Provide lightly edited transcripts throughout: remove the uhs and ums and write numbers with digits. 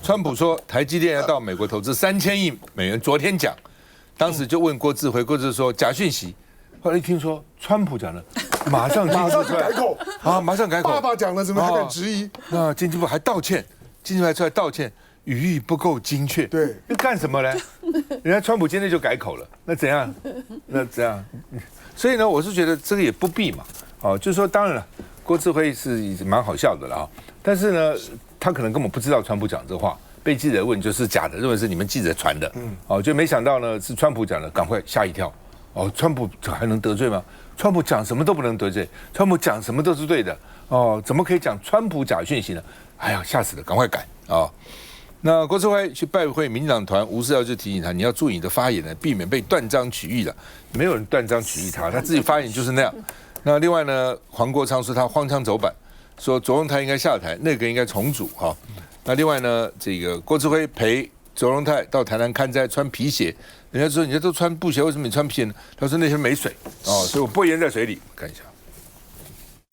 川普说台积电要到美国投资$3000亿，昨天讲，当时就问郭智慧，郭智慧说假讯息，后来一听说川普讲了，马上改口啊，马上改口，爸爸讲了，怎么还敢质疑？那经济部还道歉，经济部还出来道歉，语义不够精确，对，那干什么呢？人家川普今天就改口了，那怎样？那怎样？所以呢，我是觉得这个也不必嘛，哦，就是说，当然了，郭智慧是蛮好笑的了啊，但是呢，他可能根本不知道川普讲这话，被记者问就是假的，认为是你们记者传的，哦，就没想到呢是川普讲的，赶快吓一跳，哦，川普还能得罪吗？川普讲什么都不能得罪，川普讲什么都是对的，哦，怎么可以讲川普假讯息呢？哎呀，吓死了，赶快改啊！哦那郭智慧去拜会民进党团，吴思瑶就提醒他，你要注意你的发言呢，避免被断章取义了。没有人断章取义他自己发言就是那样。那另外呢，黄国昌说他荒腔走板，说左荣泰应该下台，内阁应该重组哈。那另外呢，这个郭智慧陪左荣泰到台南看灾，穿皮鞋，人家说人家都穿布鞋，为什么你穿皮鞋呢？他说那些没水哦，所以我不会淹在水里。看一下。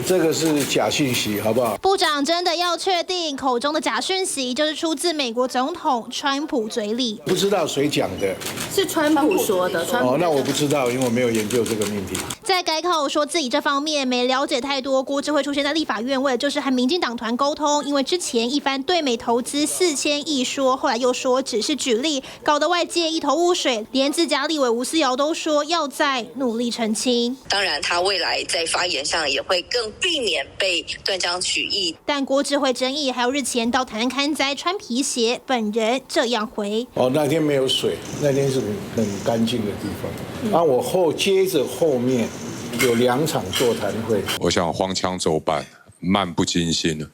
这个是假讯息，好不好？部长真的要确定口中的假讯息就是出自美国总统川普嘴里，不知道谁讲的，是川普说的。哦，那我不知道，因为我没有研究这个命题。在改口说自己这方面没了解太多，郭智慧出现在立法院，为的就是和民进党团沟通，因为之前一番对美投资4000亿说，后来又说只是举例，搞得外界一头雾水，连自家立委吴思瑶都说要再努力澄清。当然，他未来在发言上也会更避免被断章取义。但郭智慧争议还有日前到台南看灾穿皮鞋，本人这样回：哦，那天没有水，那天是很干净的地方。啊，我接着后面有2场座谈会。我想荒腔走板、漫不经心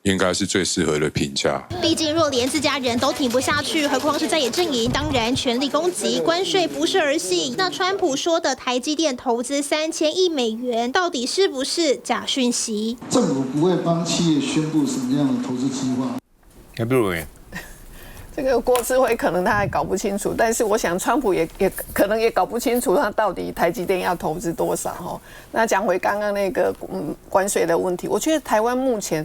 应该是最适合的评价。毕竟若连自家人都挺不下去，何况是在野阵营，当然全力攻击关税不是儿戏。那川普说的台积电投资$3000亿，到底是不是假讯息？政府不会帮企业宣布什么样的投资计划？还不如这个郭智慧可能他还搞不清楚，但是我想川普也可能也搞不清楚他到底台积电要投资多少哈。那讲回刚刚那个关税的问题，我觉得台湾目前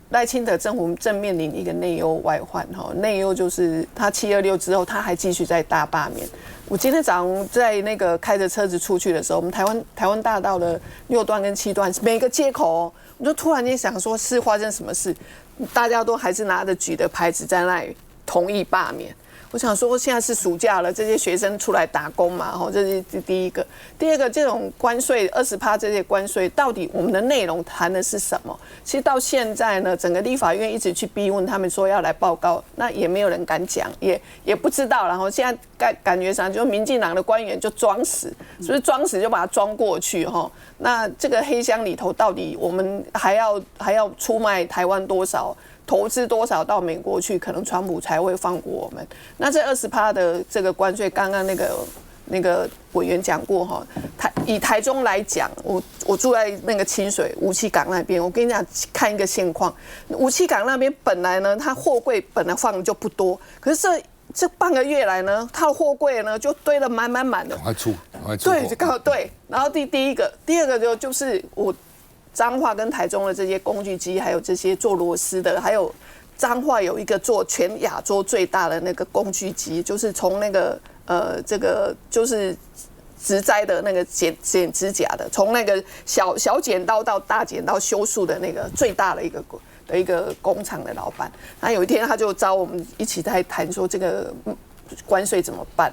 赖清德政府正面临一个内忧外患哈，内忧就是他726之后他还继续在大罢免。我今天早上在那个开着车子出去的时候，我们台湾大道的6段跟7段每个街口我就突然间想说是发生什么事，大家都还是拿着举的牌子在那里同意罢免。我想说，现在是暑假了，这些学生出来打工嘛，这是第一个。第二个，这种关税20%这些关税，到底我们的内容谈的是什么？其实到现在呢，整个立法院一直去逼问他们说要来报告，那也没有人敢讲，也不知道。然后现在感觉上，就民进党的官员就装死，是不是装死就把它装过去哈？那这个黑箱里头，到底我们还要出卖台湾多少？投资多少到美国去，可能川普才会放过我们。那这20%的这个关税，刚刚那个委员讲过哈，以台中来讲，我住在那个清水武器港那边，我跟你讲，看一个现况，武器港那边本来呢，它货柜本来放的就不多，可是这半个月来呢，它的货柜呢就堆得满的，赶快出对，就刚好对。然后第二个就是我。彰化跟台中的这些工具机，还有这些做螺丝的，还有彰化有一个做全亚洲最大的那个工具机，就是从那个这个就是植栽的那个剪指甲的，从那个小剪刀到大剪刀修树的那个最大的一个工厂的老板。那有一天他就找我们一起在谈说这个关税怎么办。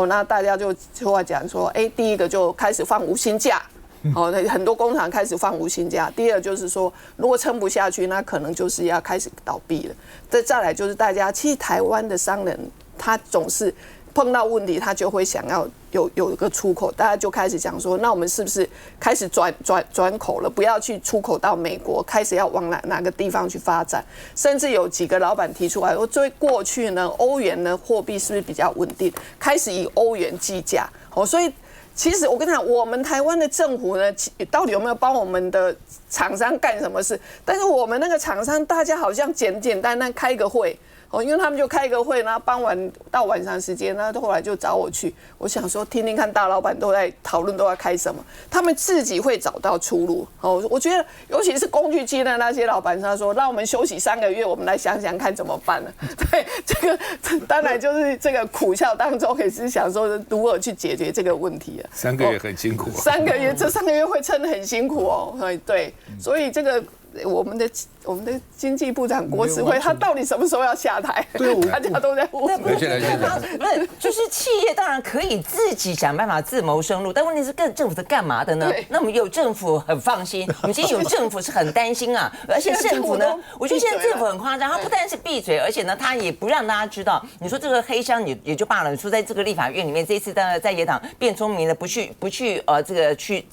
那大家就会讲说，第一个就开始放无薪假。很多工厂开始放无薪假。第二就是说，如果撑不下去，那可能就是要开始倒闭了。再来就是大家，其实台湾的商人他总是碰到问题，他就会想要有一个出口，大家就开始讲说，那我们是不是开始转口了？不要去出口到美国，开始要往哪个地方去发展？甚至有几个老板提出来，说过去呢，欧元呢货币是不是比较稳定？开始以欧元计价。所以。其实我跟你讲，我们台湾的政府呢，到底有没有帮我们的厂商干什么事？但是我们那个厂商，大家好像简简单单开个会，因为他们就开一个会，然后傍晚到晚上时间，那后来就找我去，我想说听听看大老板都在讨论都要开什么，他们自己会找到出路。我觉得尤其是工具机的那些老板，他说让我们休息3个月，我们来想想看怎么办呢？对，这个当然就是这个苦笑当中也是想说如何去解决这个问题啊。3个月很辛苦，3个月这3个月会撑得很辛苦哦。对，所以这个。我们的经济部长郭智慧，他到底什么时候要下台？对，大家都在问。不是，就是企业当然可以自己想办法自谋生路，但问题是政府是干嘛的呢？那我们有政府很放心，我们今天有政府是很担心啊。而且政府呢，我觉得现在政府很夸张，他不但是闭嘴，而且呢，他也不让大家知道。你说这个黑箱也就罢了，你说在这个立法院里面，这一次在野党变聪明了，不去这个去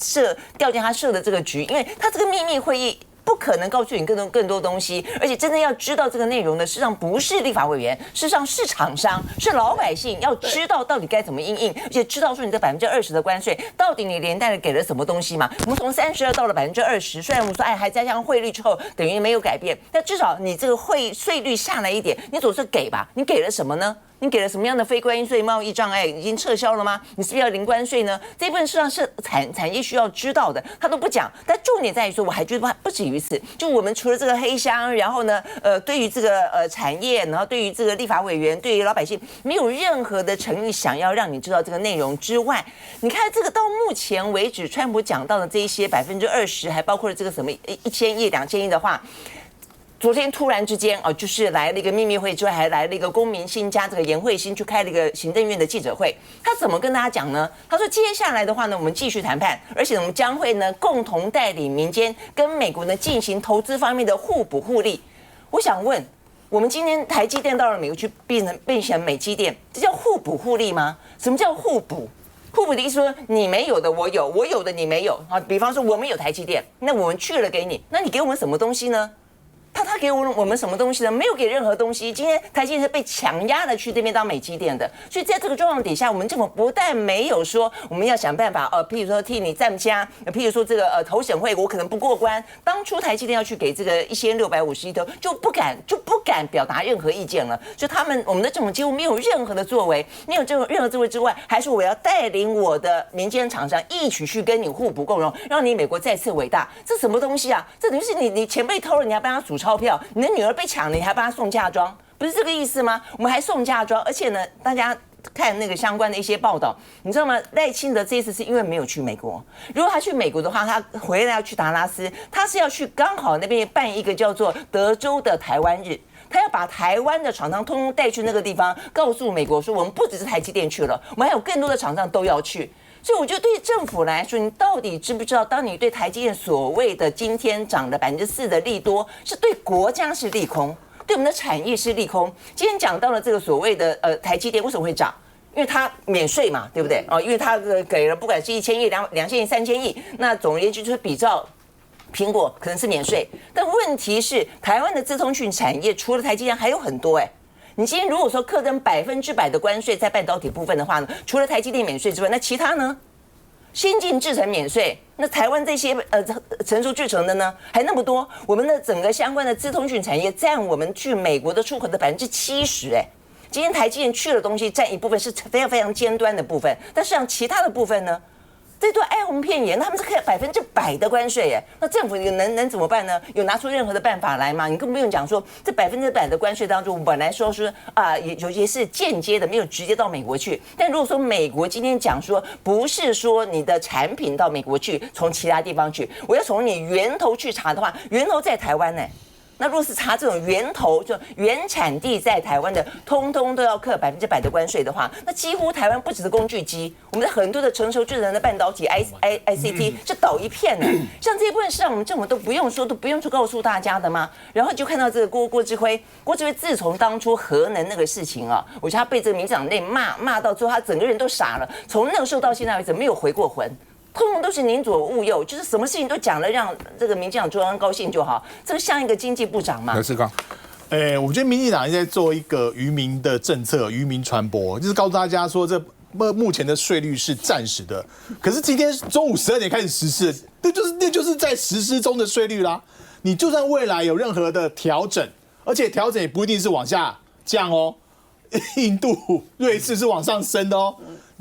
调监他设的这个局，因为他这个秘密会议。不可能告诉你更多东西，而且真的要知道这个内容的，事实上不是立法委员，事实上是厂商，是老百姓要知道到底该怎么因应，而且知道说你这20%的关税，到底你连带的给了什么东西嘛？我们从32%到了20%，虽然我们说还加上汇率之后等于没有改变，但至少你这个税率下来一点，你总是给吧？你给了什么呢？你给了什么样的非关税贸易障碍已经撤销了吗？你是不是要零关税呢？这部分实际上是产业需要知道的，他都不讲。但重点在于说，我还觉得不止于此。就我们除了这个黑箱，然后呢，对于这个产业，然后对于这个立法委员，对于老百姓，没有任何的诚意想要让你知道这个内容之外，你看这个到目前为止，川普讲到的这一些20%，还包括了这个什么1000亿、2000亿的话。昨天突然之间就是来了一个秘密会之外，还来了一个公民新加这个颜慧欣去开了一个行政院的记者会。他怎么跟大家讲呢？他说接下来的话呢，我们继续谈判，而且我们将会呢共同带领民间跟美国呢进行投资方面的互补互利。我想问，我们今天台积电到了美国去变成美积电，这叫互补互利吗？什么叫互补？互补的意思说，你没有的我有，我有的你没有啊。比方说我们有台积电，那我们去了给你，那你给我们什么东西呢？他给我们什么东西呢？没有给任何东西。今天台积电是被强压的去这边当美积电的，所以在这个状况底下，我们政府不但没有说我们要想办法譬如说替你站家，譬如说这个投审会我可能不过关，当初台积电要去给这个1650亿头，就不敢表达任何意见了。所以我们的政府几乎没有任何的作为，没有任何作为之外，还说我要带领我的民间厂商一起去跟你互补共荣，让你美国再次伟大。这什么东西啊？这等于是你钱被偷了，你还帮他数钞票，你的女儿被抢了，你还帮她送嫁妆，不是这个意思吗？我们还送嫁妆，而且呢，大家看那个相关的一些报道，你知道吗？赖清德这一次是因为没有去美国，如果他去美国的话，他回来要去达拉斯，他是要去刚好那边办一个叫做德州的台湾日。他要把台湾的厂商通通带去那个地方，告诉美国说，我们不只是台积电去了，我们还有更多的厂商都要去。所以我觉得对政府来说，你到底知不知道，当你对台积电所谓的今天涨了4%的利多，是对国家是利空，对我们的产业是利空。今天讲到了这个所谓的台积电为什么会涨？因为它免税嘛，对不对？因为它给了不管是1000亿、2000亿、3000亿，那总而言之就是比照苹果可能是免税，但问题是台湾的资通讯产业除了台积电还有很多你今天如果说课征100%的关税在半导体部分的话呢，除了台积电免税之外，那其他呢？先进制程免税，那台湾这些成熟制程的呢，还那么多。我们的整个相关的资通讯产业占我们去美国的出口的70%今天台积电去的东西占一部分是非常非常尖端的部分，但实际上其他的部分呢？这都哀鸿遍野，他们是开100%的关税那政府能怎么办呢？有拿出任何的办法来吗？你更不用讲说这100%的关税当中，我们本来说是有些是间接的，没有直接到美国去。但如果说美国今天讲说，不是说你的产品到美国去，从其他地方去，我要从你源头去查的话，源头在台湾那若是查这种源头，就原产地在台湾的，通通都要课100%的关税的话，那几乎台湾不只是工具机，我们的很多的成熟制程的半导体 ICT 就倒一片像这一部分是让我们政府都不用去告诉大家的吗？然后就看到这个郭智辉自从当初核能那个事情我觉得他被这个民进党内骂到最后，他整个人都傻了，从那个时候到现在为止没有回过魂。通通都是宁左勿右，就是什么事情都讲了，让这个民进党中央高兴就好。这个像一个经济部长嘛？何志刚，我觉得民进党在做一个愚民的政策，愚民传播，就是告诉大家说，这目前的税率是暂时的，可是今天中午12点开始实施，那就是在实施中的税率啦。你就算未来有任何的调整，而且调整也不一定是往下降哦，印度、瑞士是往上升的哦。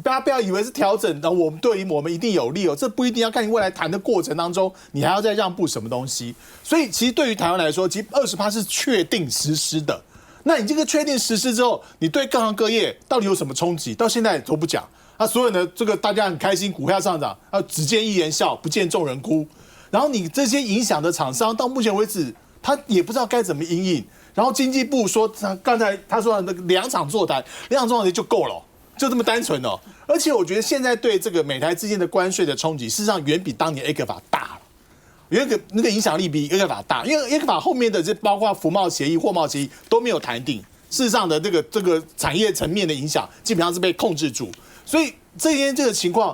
大家不要以为是调整的，我们对于我们一定有利哦，这不一定要看你未来谈的过程当中，你还要再让步什么东西。所以其实对于台湾来说，其实20%是确定实施的。那你这个确定实施之后，你对各行各业到底有什么冲击？到现在都不讲。所有的这个大家很开心，股票上涨，只见一人笑，不见众人哭。然后你这些影响的厂商，到目前为止，他也不知道该怎么因应。然后经济部说，刚才他说的2场座谈就够了。就这么单纯哦，而且我觉得现在对这个美台之间的关税的冲击，事实上远比当年 ECFA 大了，那个影响力比 ECFA 大，因为 ECFA 后面的这包括服贸协议、货贸协议都没有谈定，事实上的这个产业层面的影响基本上是被控制住，所以这个情况，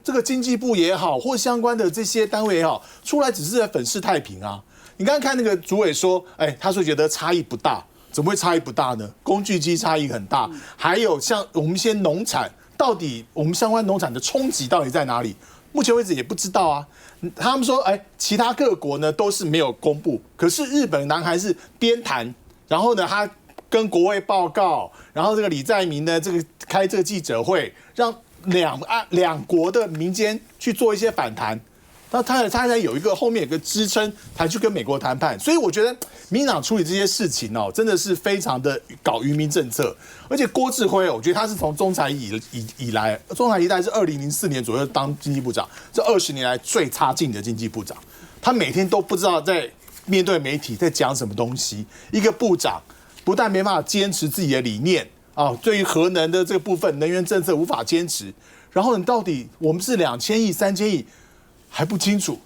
这个经济部也好，或相关的这些单位也好，出来只是在粉饰太平啊。你刚刚看那个主委说，他说觉得差异不大。怎么会差异不大呢？工具机差异很大，还有像我们一些农产，到底我们相关农产的冲击到底在哪里？目前为止也不知道啊。他们说，其他各国呢都是没有公布，可是日本、南韩是边谈，然后呢他跟国会报告，然后这个李在明呢开这个记者会，让两国的民间去做一些反弹。那他才有一个后面有个支撑，才去跟美国谈判。所以我觉得民进党处理这些事情哦，真的是非常的搞渔民政策。而且郭志辉，我觉得他是从中采以来，中采一代是2004年左右当经济部长，这20年来最差劲的经济部长。他每天都不知道在面对媒体在讲什么东西。一个部长不但没办法坚持自己的理念啊，对于核能的这个部分，能源政策无法坚持。然后你到底我们是2000亿、3000亿？还不清楚，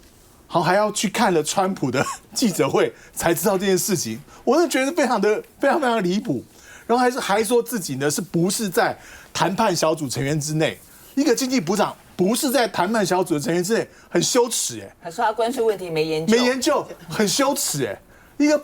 好还要去看了川普的记者会才知道这件事情，我是觉得非常离谱。然后还说自己呢是不是在谈判小组成员之内？一个经济部长不是在谈判小组的成员之内，很羞耻哎。他说他关税问题没研究，很羞耻哎。一个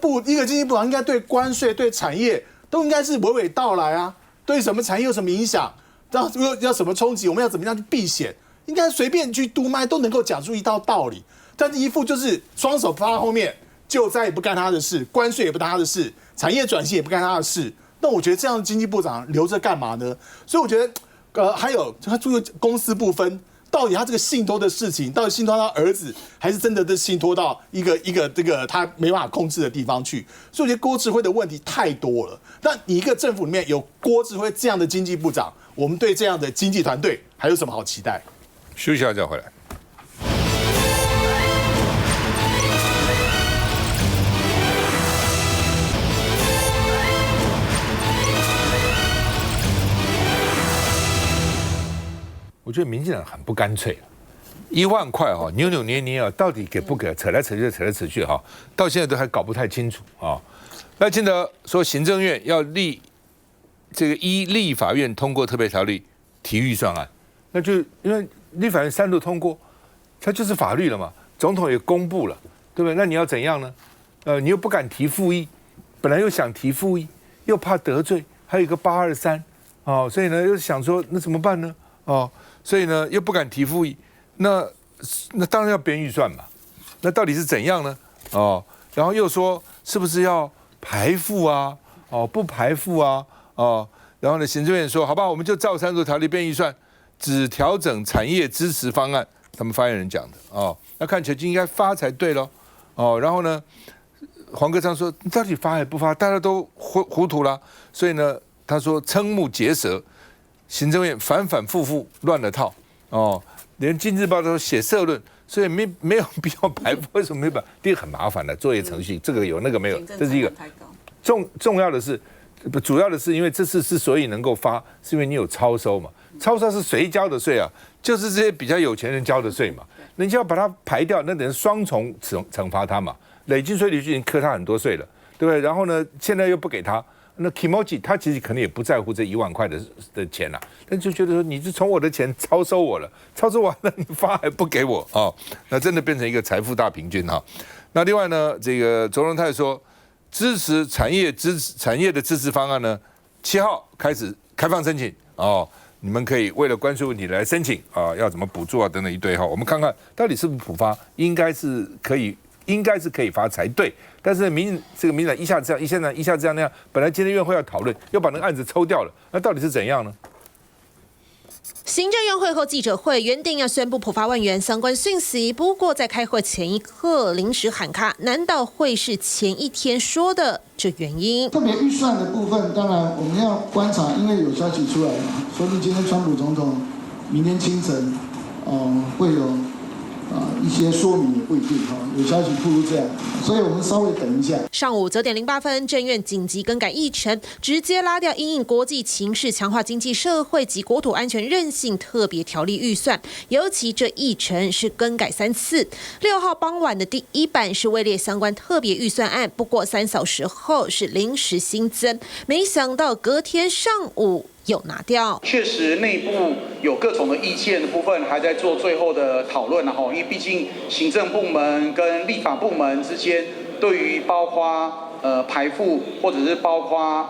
经济部长应该对关税、对产业都应该是娓娓道来啊，对什么产业有什么影响，要什么冲击，我们要怎么样去避险。应该随便去督麦都能够讲出一套道理，但是一副就是双手放在后面，就再也不干他的事，关税也不干他的事，产业转型也不干他的事。那我觉得这样的经济部长留着干嘛呢？所以我觉得，还有他这个公私不分，到底他这个信托的事情，到底信托到他儿子，还是真的是信托到一个这个他没办法控制的地方去？所以我觉得郭志辉的问题太多了。那你一个政府里面有郭志辉这样的经济部长，我们对这样的经济团队还有什么好期待？休息一下再回来。我觉得民进党很不干脆，1万块哈，扭扭捏捏啊，到底给不给？扯来扯去哈，到现在都还搞不太清楚啊。赖清德说，行政院要立法院通过特别条例提预算案，那就因为立法院3度通过，它就是法律了嘛。总统也公布了，对不对？那你要怎样呢？你又不敢提复议，本来又想提复议，又怕得罪，还有一个823，哦，所以呢又想说那怎么办呢？哦，所以呢又不敢提复议，那当然要编预算嘛。那到底是怎样呢？哦，然后又说是不是要排富啊？哦，不排富啊？哦，然后呢行政院说好吧，我们就照3度条例编预算。只调整产业支持方案，他们发言人讲的哦，那看起来就应该发才对咯。哦，然后呢，黄科昌说到底发还不发，大家都糊涂了，所以呢，他说瞠目结舌，行政院反复乱了套哦，连经济日报都写社论，所以没有必要排，为什么没有？第一个很麻烦的作业程序，这个有那个没有，这是一个重要的是。主要的是，因为这次之所以能够发，是因为你有超收嘛。超收是谁交的税啊？就是这些比较有钱人交的税嘛。你就要把它排掉，那等于双重惩罚他嘛。累进税率就已经课他很多税了，对不对？然后呢，现在又不给他，那 Kimoji 他其实可能也不在乎这1万块的钱啦，但就觉得说你是从我的钱超收我了，超收完了你发还不给我哦，那真的变成一个财富大平均哈。那另外呢，这个卓荣泰说。支持产业的支持方案呢，7号开始开放申请哦，你们可以为了关税问题来申请啊，要怎么补助啊等等一堆哈，我们看看到底是不是普发，应该是可以应该是可以发才对。但是这个民党一下这样，一下这样那样，本来今天院会要讨论，又把那个案子抽掉了，那到底是怎样呢？行政院会后记者会原定要宣布普发万元相关讯息，不过在开会前一刻临时喊卡，难道会是前一天说的这原因？特别预算的部分，当然我们要观察，因为有消息出来嘛，说是今天川普总统明天清晨，会有一些说明也不一定哈，有消息透露这样，所以我们稍微等一下。上午9点08分，政院紧急更改议程，直接拉掉因应国际情势强化经济社会及国土安全韧性特别条例预算，尤其这议程是更改3次。6号傍晚的第1版是位列相关特别预算案，不过3扫时后是临时新增，没想到隔天上午有拿掉。确实内部有各种的意见的部分还在做最后的讨论，因为毕竟行政部门跟立法部门之间对于包括排富或者是包括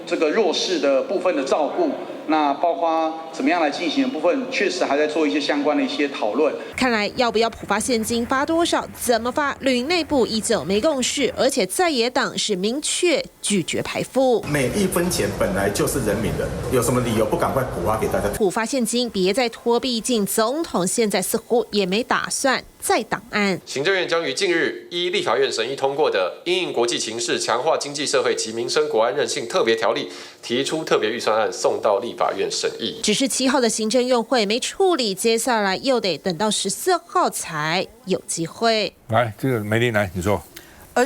这个弱势的部分的照顾，那包括怎么样来进行的部分，确实还在做一些相关的一些讨论。看来要不要普发现金，发多少，怎么发，绿营内部依旧没共识，而且在野党是明确拒绝排富。每一分钱本来就是人民的，有什么理由不赶快普发给大家？普发现金，别再拖，毕竟总统现在似乎也没打算再档案。行政院将于近日依立法院审议通过的《因应国际情势强化经济社会及民生国安韧性特别条例》提出特别预算案，送到立法院审议。只是7号的行政院会没处理，接下来又得等到14号才有机会。来，这个梅琳来，你说。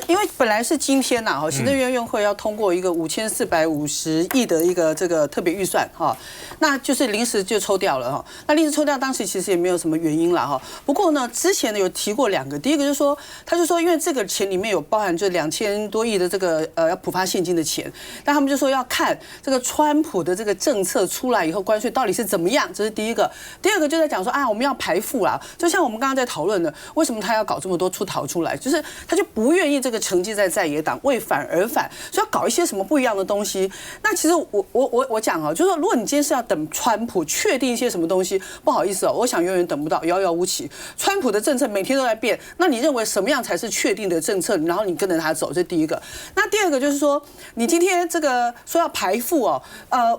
因为本来是今天呐，行政院院会要通过一个5450亿的一个这个特别预算哈，那就是临时就抽掉了哈。那临时抽掉，当时其实也没有什么原因啦哈。不过呢，之前呢有提过2个，第一个就是说，他就说因为这个钱里面有包含这2000多亿的这个要普发现金的钱，那他们就说要看这个川普的这个政策出来以后，关税到底是怎么样，这是第一个。第二个就在讲说我们要排富啦，就像我们刚刚在讨论的，为什么他要搞这么多出逃出来，就是他就不愿意。这个成绩在野党为反而反，所以要搞一些什么不一样的东西。那其实我讲就是说，如果你今天是要等川普确定一些什么东西，不好意思我想永远等不到，遥遥无期。川普的政策每天都在变，那你认为什么样才是确定的政策？然后你跟着他走，这是第一个。那第二个就是说，你今天这个说要排富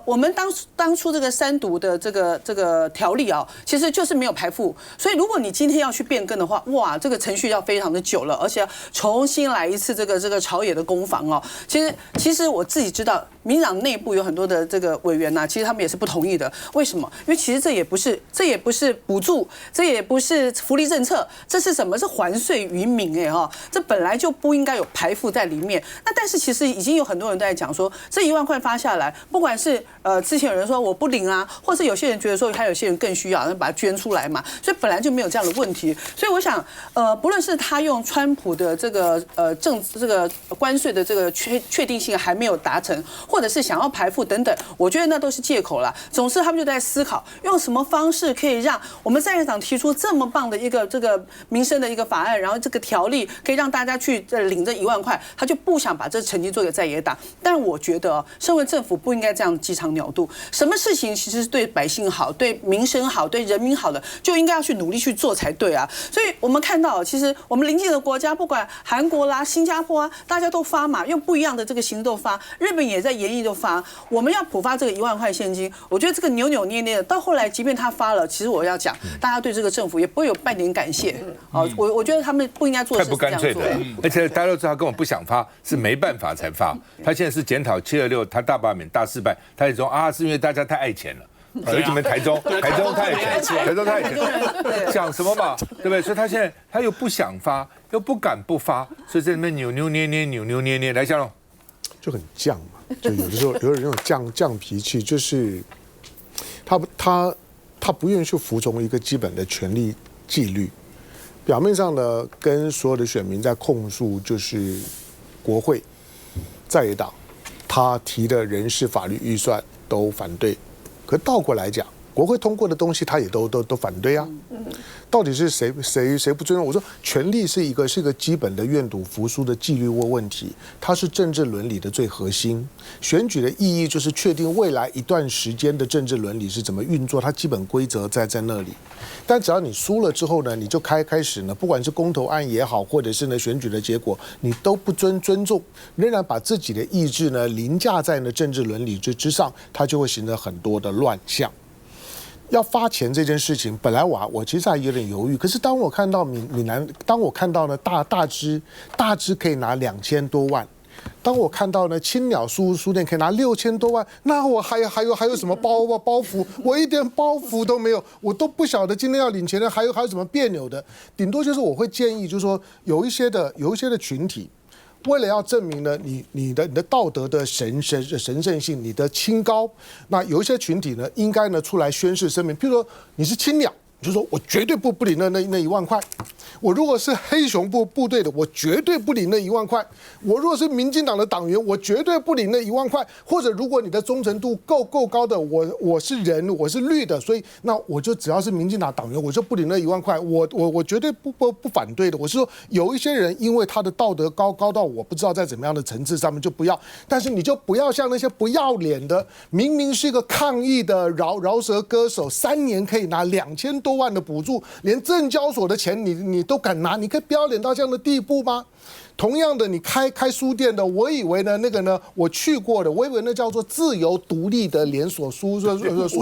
我们当初这个3读的这个条例其实就是没有排富，所以如果你今天要去变更的话，哇，这个程序要非常的久了，而且重新来一次这个朝野的攻防其实我自己知道，民党内部有很多的这个委员其实他们也是不同意的。为什么？因为其实这也不是补助，这也不是福利政策，这是什么？是还税于民这本来就不应该有排富在里面。那但是其实已经有很多人都在讲说，这1万块发下来，不管是之前有人说我不领或是有些人觉得说还有些人更需要，那把它捐出来嘛，所以本来就没有这样的问题。所以我想不论是他用川普的这个这个关税的这个确定性还没有达成，或者是想要排富等等，我觉得那都是借口啦。总之他们就在思考用什么方式可以让我们在野党提出这么棒的一个这个民生的一个法案，然后这个条例可以让大家去领这1万块，他就不想把这成绩做给在野党。但我觉得身为政府不应该这样鸡肠鸟肚，什么事情其实是对百姓好、对民生好、对人民好的，就应该要去努力去做才对啊。所以我们看到，其实我们邻近的国家，不管韩国啦、新加坡大家都发嘛，用不一样的这个形式都发。日本也在研议都发，我们要普发这个1万块现金。我觉得这个扭扭捏捏的，到后来即便他发了，其实我要讲，大家对这个政府也不会有半点感谢。我觉得他们不应该做的事是这样做。太不干脆的，而且大家都知道他根本不想发，是没办法才发。他现在是检讨726，他大罢免大失败，他也说是因为大家太爱钱了。尤其我们台中太爱钱，讲什么嘛，对不对？所以他现在他又不想发，又不敢不发，所以在里面扭扭捏捏。来，夏龙就很犟嘛，就有的时候有点那种犟脾气，就是他不愿意去服从一个基本的权力纪律，表面上呢跟所有的选民在控诉，就是国会在野党他提的人事法律预算都反对。可倒过来讲，国会通过的东西，他也都反对啊。到底是谁不尊重？我说，权力是一个基本的愿赌服输的纪律问题，它是政治伦理的最核心。选举的意义就是确定未来一段时间的政治伦理是怎么运作，它基本规则在那里。但只要你输了之后呢，你就开始呢，不管是公投案也好，或者是呢选举的结果，你都不尊重，仍然把自己的意志呢凌驾在呢政治伦理之上，它就会形成很多的乱象。要发钱这件事情，本来我其实还有点犹豫，可是当我看到闽南，当我看到呢大支可以拿2000多万，当我看到呢青鸟书店可以拿6000多万，那我还有什么包袱？我一点包袱都没有，我都不晓得今天要领钱的还有什么别扭的，顶多就是我会建议，就是说有一些的群体。为了要证明呢，你的道德的神圣性，你的清高，那有一些群体呢，应该呢出来宣誓声明，譬如说你是青鸟，你就说我绝对不领那1万块；我如果是黑熊部队的，我绝对不领那1万块；我如果是民进党的党员，我绝对不领那1万块。或者如果你的忠诚度够高的，我是人，我是绿的，所以那我就只要是民进党党员，我就不领那1万块。我绝对不反对的。我是说，有一些人因为他的道德高到我不知道在怎么样的层次上面就不要，但是你就不要像那些不要脸的，明明是一个抗议的饶舌歌手，3年可以拿2000多万的补助，连证交所的钱你都敢拿，你可以不要脸到这样的地步吗？同样的，你开书店的，我以为呢那个呢，我去过的，我以为那叫做自由独立的连锁书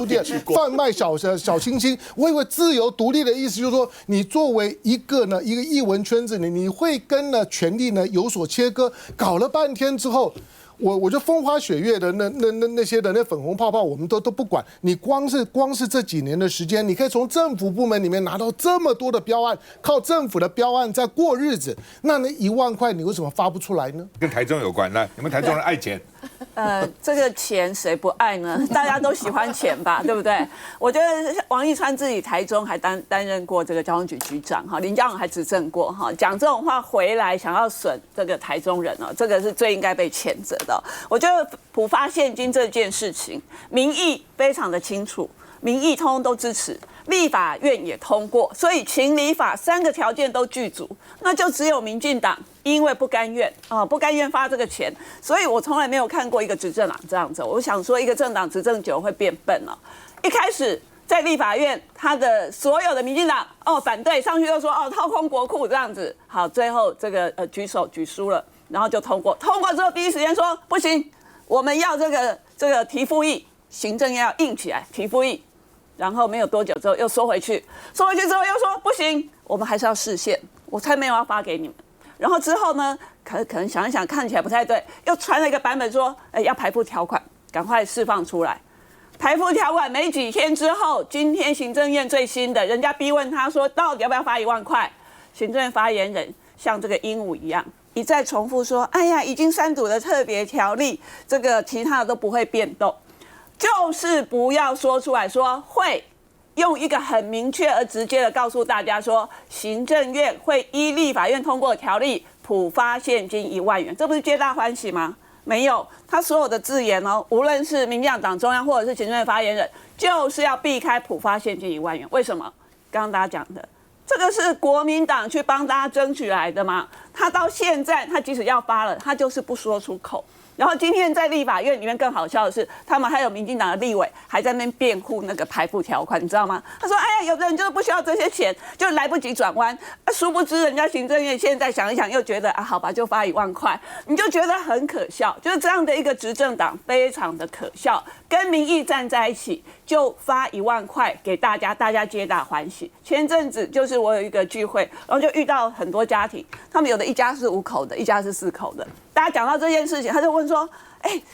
店，贩卖小清新。我以为自由独立的意思就是说，你作为一个艺文圈子，你会跟呢权力呢有所切割。搞了半天之后。我就风花雪月的那些的那粉红泡泡，我们都不管。你光是这几年的时间，你可以从政府部门里面拿到这么多的标案，靠政府的标案在过日子，那1万块你为什么发不出来呢？跟台中有关，那你们台中人爱钱。这个钱谁不爱呢？大家都喜欢钱吧，对不对？我觉得王一川自己台中还担任过这个交通局局长哈，林佳龙还执政过哈，讲这种话回来想要损这个台中人哦，这个是最应该被谴责的。我觉得普发现金这件事情，民意非常的清楚，民意通通都支持。立法院也通过，所以情理法3个条件都具足，那就只有民进党因为不甘愿发这个钱，所以我从来没有看过一个执政党这样子。我想说，一个政党执政久会变笨了。一开始在立法院，他的所有的民进党反对，上去就说掏空国库这样子，好，最后这个举手举输了，然后就通过之后第一时间说不行，我们要这个提复议，行政要硬起来提复议。然后没有多久之后又收回去之后又说不行，我们还是要释宪，我才没有要发给你们。然后之后呢，可能想一想看起来不太对，又传了一个版本说，要排付条款，赶快释放出来。排付条款没几天之后，今天行政院最新的，人家逼问他说到底要不要发1万块，行政院发言人像这个鹦鹉一样一再重复说，哎呀，已经3读的特别条例，这个其他的都不会变动。就是不要说出来说会用一个很明确而直接的告诉大家说，行政院会依立法院通过的条例普发现金1万元，这不是皆大欢喜吗？没有，他所有的字眼无论是民进党中央或者是行政院发言人，就是要避开普发现金1万元。为什么？刚刚大家讲的，这个是国民党去帮大家争取来的嘛，他到现在他即使要发了，他就是不说出口。然后今天在立法院里面更好笑的是，他们还有民进党的立委还在那边辩护那个排付条款，你知道吗？他说：“哎呀，有的人就是不需要这些钱，就来不及转弯。”殊不知人家行政院现在想一想，又觉得好吧，就发1万块，你就觉得很可笑。就是这样的一个执政党，非常的可笑，跟民意站在一起，就发1万块给大家，大家皆大欢喜。前阵子就是我有一个聚会，然后就遇到很多家庭，他们有的一家是5口的，一家是4口的。大家讲到这件事情，他就问说：“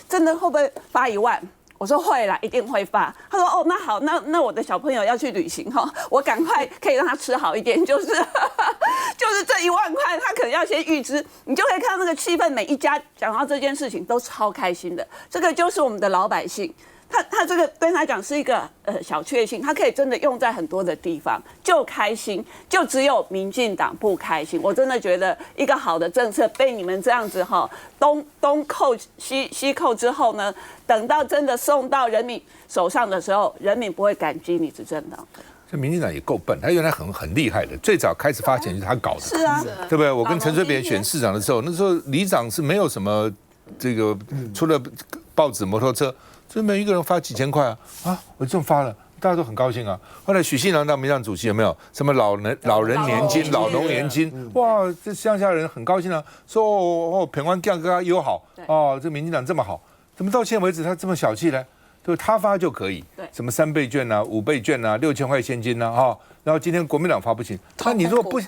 真的会不会发1万？”我说会啦，一定会发。他说：“那好，那我的小朋友要去旅行我赶快可以让他吃好一点，就是这1万块，他可能要先预支。你就可以看到那个气氛，每一家讲到这件事情都超开心的。这个就是我们的老百姓。”他这个对他讲是一个小确幸，他可以真的用在很多的地方，就开心，就只有民进党不开心。我真的觉得一个好的政策被你们这样子东扣西扣之后呢，等到真的送到人民手上的时候，人民不会感激你执政党的。这民进党也够笨，他原来很厉害的，最早开始发钱就是他搞的，是啊，对不对？我跟陈水扁选市长的时候，那时候里长是没有什么这个，除了报纸、摩托车，就每一个人发几千块啊，我这么发了，大家都很高兴啊。后来许信良当民进党主席有没有什么老人年金、老农年金？哇，这乡下人很高兴啊，说平安降哥友好哦，这民进党这么好，怎么到现在为止他这么小气呢？就是他发就可以，什么3倍券啊、5倍券啊、6000块现金啊，哈。然后今天国民党发不行，那你如果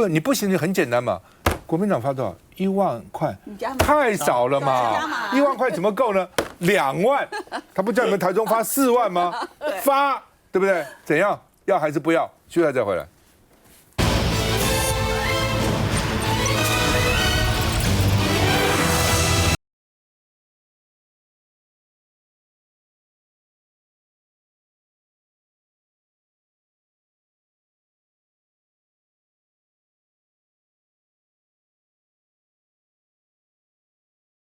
你不行，就很简单嘛。国民党发多少？1万块，太少了嘛！1万块怎么够呢？2万，他不叫你们台中发4万吗？发，对不对？怎样？要还是不要？休息再回来。